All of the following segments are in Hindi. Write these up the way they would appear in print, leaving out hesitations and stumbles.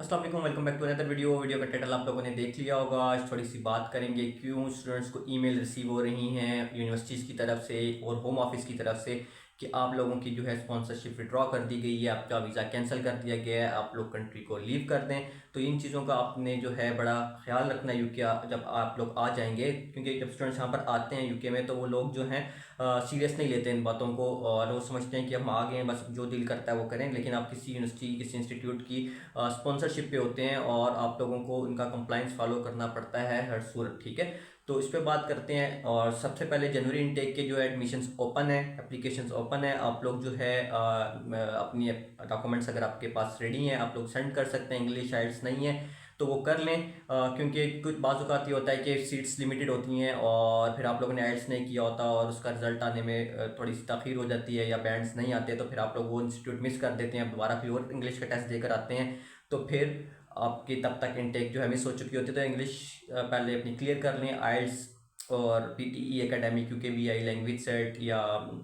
अस्सलाम वालेकुम, welcome back to another video का टाइटल आप लोगों ने देख लिया होगा। आज थोड़ी सी बात करेंगे क्यों स्टूडेंट्स को ईमेल रिसीव हो रही हैं यूनिवर्सिटीज़ की तरफ से और होम ऑफिस की तरफ से कि आप लोगों की जो है स्पॉन्सरशिप विड्रॉ कर दी गई है, आपका वीज़ा कैंसिल कर दिया गया है, आप लोग कंट्री को लीव कर दें। तो इन चीज़ों का आपने जो है बड़ा ख्याल रखना यूके जब आप लोग आ जाएंगे, क्योंकि जब स्टूडेंट्स यहाँ पर आते हैं यूके में तो वो लोग जो हैं सीरियस नहीं लेते इन बातों को और वो समझते हैं कि हम आ गए हैं, बस जो दिल करता है वो करें। लेकिन आप किसी यूनिवर्सिटी किसी इंस्टीट्यूट की स्पॉन्सरशिप पे होते हैं और आप लोगों को उनका कंप्लाइंस फॉलो करना पड़ता है हर सूरत, ठीक है। तो इस पे बात करते हैं। और सबसे पहले जनवरी इनटेक के जो है एडमिशन्स ओपन है, एप्लीकेशंस ओपन है। आप लोग जो है अपनी डॉक्यूमेंट्स अगर आपके पास रेडी हैं आप लोग सेंड कर सकते हैं। इंग्लिश आइल्स नहीं है तो वो कर लें, क्योंकि कुछ बाज़ ये होता है कि सीट्स लिमिटेड होती हैं और फिर आप लोगों ने आइल्स नहीं किया होता और उसका रिजल्ट आने में थोड़ी सी तखीर हो जाती है या बैंड्स नहीं आते, तो फिर आप लोग वो इंस्टीट्यूट मिस कर देते हैं, दोबारा फिर और इंग्लिश का टेस्ट देकर आते हैं। तो फिर आपकी तब तक इनटेक जो है मिस हो चुकी होती है। तो इंग्लिश पहले अपनी क्लियर कर लें, आइल्स और पीटीई एकेडमिक यूकेवीआई लैंग्वेज सेट या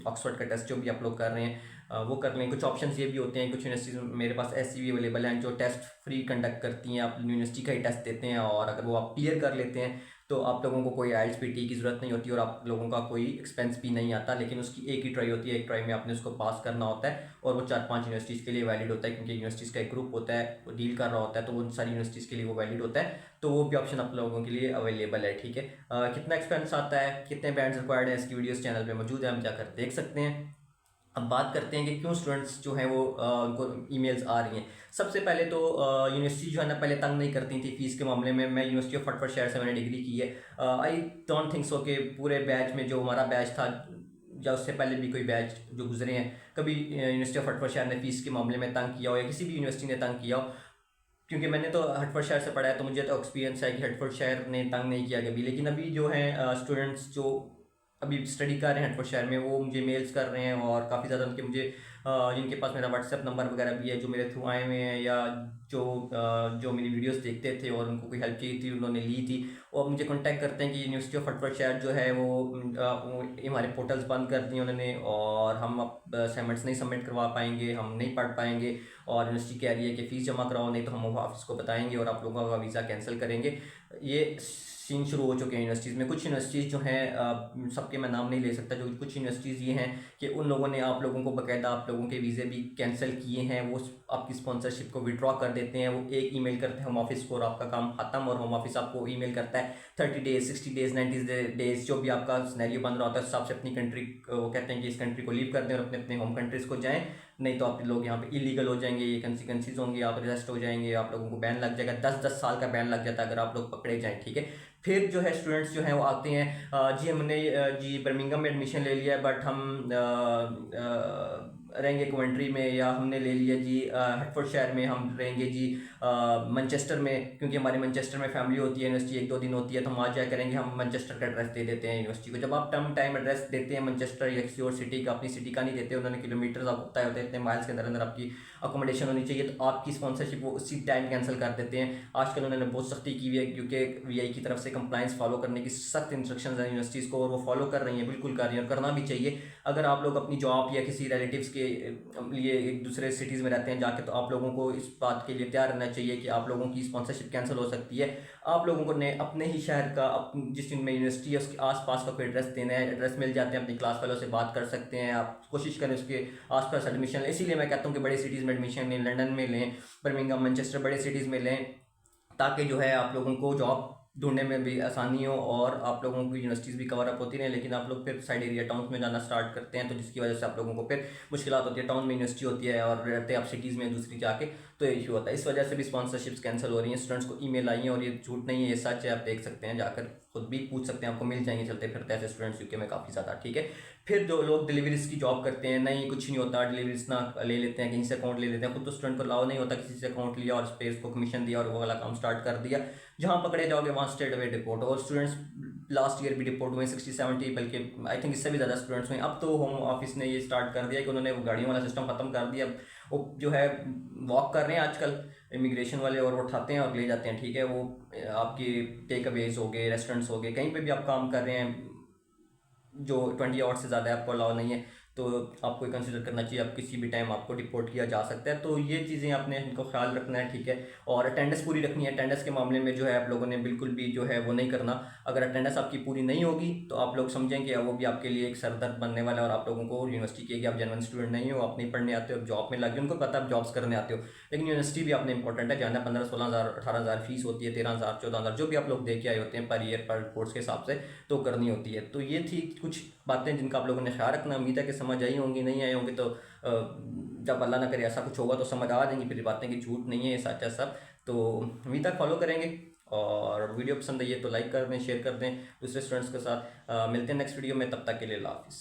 ऑक्सफोर्ड का टेस्ट जो भी आप लोग कर रहे हैं वो कर लें। कुछ ऑप्शंस ये भी होते हैं, कुछ यूनिवर्सिटीज़ मेरे पास ऐसी भी अवेलेबल हैं जो टेस्ट फ्री कंडक्ट करती हैं, आप यूनिवर्सिटी का ही टेस्ट देते हैं और अगर वो आप क्लियर कर लेते हैं तो आप लोगों को कोई आइल्स पीटी की ज़रूरत नहीं होती और आप लोगों का कोई एक्सपेंस भी नहीं आता। लेकिन उसकी एक ही ट्राई होती है, एक ट्राई में आपने उसको पास करना होता है और वो 4-5 यूनिवर्सिटीज़ के लिए वैलिड होता है, क्योंकि यूनिवर्सिटीज़ का एक ग्रुप होता है वो डील कर रहा होता है, तो उन सारी यूनिवर्सिटीज़ के लिए वो वैलिड होता है। तो वो भी ऑप्शन आप लोगों के लिए अवेलेबल है, ठीक है। कितना एक्सपेंस आता है, कितने बैंड्स रिक्वायर्ड है, इसकी वीडियोस चैनल पे मौजूद है, हम जाकर देख सकते हैं। अब बात करते हैं कि क्यों स्टूडेंट्स जो हैं वो उनको ईमेल्स आ रही हैं। सबसे पहले तो यूनिवर्सिटी जो है ना पहले तंग नहीं करती थी फीस के मामले में। मैं यूनिवर्सिटी ऑफ फटफट शहर से मैंने डिग्री की है। आई डोंट थिंक सो कि पूरे बैच में जो हमारा बैच था या उससे पहले भी कोई बैच जो गुजरे हैं कभी यूनिवर्सिटी ऑफ फटफट शहर ने फीस के मामले में तंग किया हो या किसी भी यूनिवर्सिटी ने तंग किया हो। क्योंकि मैंने तो हटफड़ शहर से पढ़ा है तो मुझे तो एक्सपीरियंस है कि हटफड़ शहर ने तंग नहीं किया कभी। लेकिन अभी जो है स्टूडेंट्स जो अभी स्टडी कर रहे हैं हटफड़ शहर में वो मुझे मेल्स कर रहे हैं और काफ़ी ज़्यादा उनके मुझे जिनके पास मेरा व्हाट्सएप नंबर वगैरह भी है, जो मेरे थ्रू आए हुए हैं या जो मेरी वीडियोस देखते थे और उनको कोई हेल्प चाहिए थी उन्होंने ली थी, और मुझे कांटेक्ट करते हैं कि यूनिवर्सिटी ऑफ हटफड़ शहर जो है वो हमारे पोर्टल्स बंद कर दिए उन्होंने और हम अब असाइनमेंट्स नहीं सबमिट करवा पाएंगे, हम नहीं पढ़ पाएंगे। और यूनिवर्सिटी कह रही है कि फ़ीस जमा कराओ, नहीं तो हम ऑफिस को बताएंगे और आप लोगों का वीज़ा कैंसिल करेंगे। ये सीन शुरू हो चुके हैं यूनिवर्सिटीज़ में। कुछ यूनिवर्सिटीज़ जो हैं सबके मैं नाम नहीं ले सकता, जो कुछ यूनिवर्सिटीज़ ये हैं कि उन लोगों ने आप लोगों को बाकायदा आप लोगों के वीज़े भी कैंसिल किए हैं, वो आपकी स्पॉन्सरशिप को विड्रॉ कर देते हैं। वो एक ईमेल करते हैं होम ऑफिस को और आपका काम खत्म, और होम ऑफिस आपको ईमेल करता है 30 डेज 60 डेज 90 डेज जो भी आपका सिनेरियो बन रहा होता है उस हिसाब से अपनी कंट्री वो कहते हैं कि इस कंट्री को लीव कर दें और अपने अपने होम कंट्रीज़ को जाएँ, नहीं तो आप लोग यहाँ पे इलीगल हो जाएंगे, ये कंसिक्वेंसीज होंगे, आप अरेस्ट हो जाएंगे, आप लोगों को बैन लग जाएगा, 10-10 साल का बैन लग जाता है अगर आप लोग पकड़े जाएं, ठीक है। फिर जो है स्टूडेंट्स जो हैं वो आते हैं, जी हमने जी बर्मिंघम में एडमिशन ले लिया है बट हम रहेंगे कवेंट्री में, या हमने ले लिया जी हटफोर्डशायर में हम रहेंगे जी मैनचेस्टर में, क्योंकि हमारी मैनचेस्टर में फैमिली होती है, यूनिवर्सिटी 1-2 दिन होती है तो हम आ जाया करेंगे, हम मैनचेस्टर का एड्रेस दे देते हैं यूनिवर्सिटी को। जब आप टाइम एड्रेस देते हैं मैनचेस्टर या किसी और सिटी का, अपनी सिटी का नहीं देते, उन्होंने किलोमीटर्स आपको तय होते हैं इतने माइल्स के अंदर अंदर आपकी अकोमोडेशन होनी चाहिए, तो आपकी स्पॉन्सरशिप वो उसी टाइम कैंसिल कर देते हैं। आजकल उन्होंने बहुत सख्ती की हुई है क्योंकि वीआई की तरफ से कंप्लाइंस फॉलो करने की सख्त इंस्ट्रक्शंस हैं यूनिवर्सिटीज़ को और वो फॉलो कर रही हैं, बिल्कुल कर रही हैं और करना भी चाहिए। अगर आप लोग अपनी जॉब या किसी रिलेटिव्स के लिए एक दूसरे सिटीज़ में रहते हैं जाके, तो आप लोगों को इस बात के लिए तैयार रहना चाहिए कि आप लोगों की स्पॉन्सरशिप कैंसिल हो सकती है। आप लोगों को ने अपने ही शहर का जिस में यूनिवर्सिटी है उसके आसपास का कोई एड्रेस देना है, एड्रेस मिल जाते हैं, अपनी क्लास वालों से बात कर सकते हैं, आप कोशिश करें उसके आसपास एडमिशन लें। इसीलिए मैं कहता हूँ कि बड़ी सिटीज़ में एडमिशन लें, लंदन में लें, बर्मिंघम मैनचेस्टर बड़े सिटीज़ में लें, ताकि जो है आप लोगों को जॉब ढूंढने में भी आसानी हो और आप लोगों की यूनिवर्सिटीज़ भी कवर अप होती रहें। लेकिन आप लोग फिर साइड एरिया टाउन में जाना स्टार्ट करते हैं तो जिसकी वजह से आप लोगों को फिर मुश्किलात होती है। टाउन में यूनिवर्सिटी होती है और रहते हैं आप सिटीज़ में दूसरी जाके, तो ये इशू होता है। इस वजह से भी स्पॉन्सरशिप्स कैंसिल हो रही हैं। स्टूडेंट्स को ईमेल आई हैं और ये झूठ नहीं है, ये सच है, आप देख सकते हैं, जाकर खुद भी पूछ सकते हैं, आपको मिल जाएंगे चलते फिरते ऐसे स्टूडेंट्स यूके में काफ़ी ज़्यादा, ठीक है। फिर जो लोग डिलीवरीज की जॉब करते हैं, नहीं कुछ नहीं होता, डिलीवरीज ना ले लेते हैं, कहीं से अकाउंट ले लेते हैं, खुद तो स्टूडेंट को अलाउ नहीं होता, किसी से अकाउंट लिया और उस पर उसको कमीशन दिया और वो वाला काम स्टार्ट कर दिया, जहाँ पकड़े जाओगे वहाँ स्ट्रेट अवे डिपोर्ट। और स्टूडेंट्स लास्ट ईयर भी डिपोर्ट हुए 60-70, बल्कि आई थिंक इससे भी ज़्यादा स्टूडेंट्स हुए। अब तो होम ऑफिस ने ये स्टार्ट कर दिया कि उन्होंने वो गाड़ियों वाला सिस्टम खत्म कर दिया, वो जो है वॉक कर रहे हैं आजकल इमिग्रेशन वाले और वो उठाते हैं और ले जाते हैं, ठीक है। वो आपकी टेक अवेज हो गए, रेस्टोरेंट्स हो गए, कहीं पे भी आप काम कर रहे हैं जो 20 आवर्स से ज़्यादा आपको अलाउ नहीं है, तो आपको कंसिडर करना चाहिए, आप किसी भी टाइम आपको डिपोर्ट किया जा सकता है। तो ये चीज़ें आपने इनको ख्याल रखना है, ठीक है। और अटेंडेंस पूरी रखनी है। अटेंडेंस के मामले में जो है आप लोगों ने बिल्कुल भी जो है वो नहीं करना। अगर अटेंडेंस आपकी पूरी नहीं होगी तो आप लोग समझेंगे वो भी आपके लिए एक सरदर्द बनने वाला है, और आप लोगों को यूनिवर्सिटी की कि आप जेन्युइन स्टूडेंट नहीं हो, आप नहीं पढ़ने आते हो, जॉब में लग गए, उनको पता है आप जॉब्स करने आते हो। लेकिन यूनिवर्सिटी भी आपने इंपॉर्टेंट है, जाना 15-16 हज़ार 18 हज़ार फीस होती है, 13 हज़ार 14 हज़ार जो भी आप लोग दे के आए होते हैं पर ईयर पर कोर्स के हिसाब से, तो करनी होती है। तो ये थी कुछ बातें जिनका आप लोगों ने ख्याल रखना। उम्मीद है कि समझ आई होंगी, नहीं आई होंगी तो जब अल्लाह ना करे ऐसा कुछ होगा तो समझ आ जाएंगी फिर बातें कि झूठ नहीं है ये सच है सब। तो उम्मीद है फॉलो करेंगे, और वीडियो पसंद आई है तो लाइक कर दें, शेयर कर दें दूसरे स्टूडेंट्स के साथ। मिलते हैं नेक्स्ट वीडियो में, तब तक के लिए अल्लाह हाफिज़।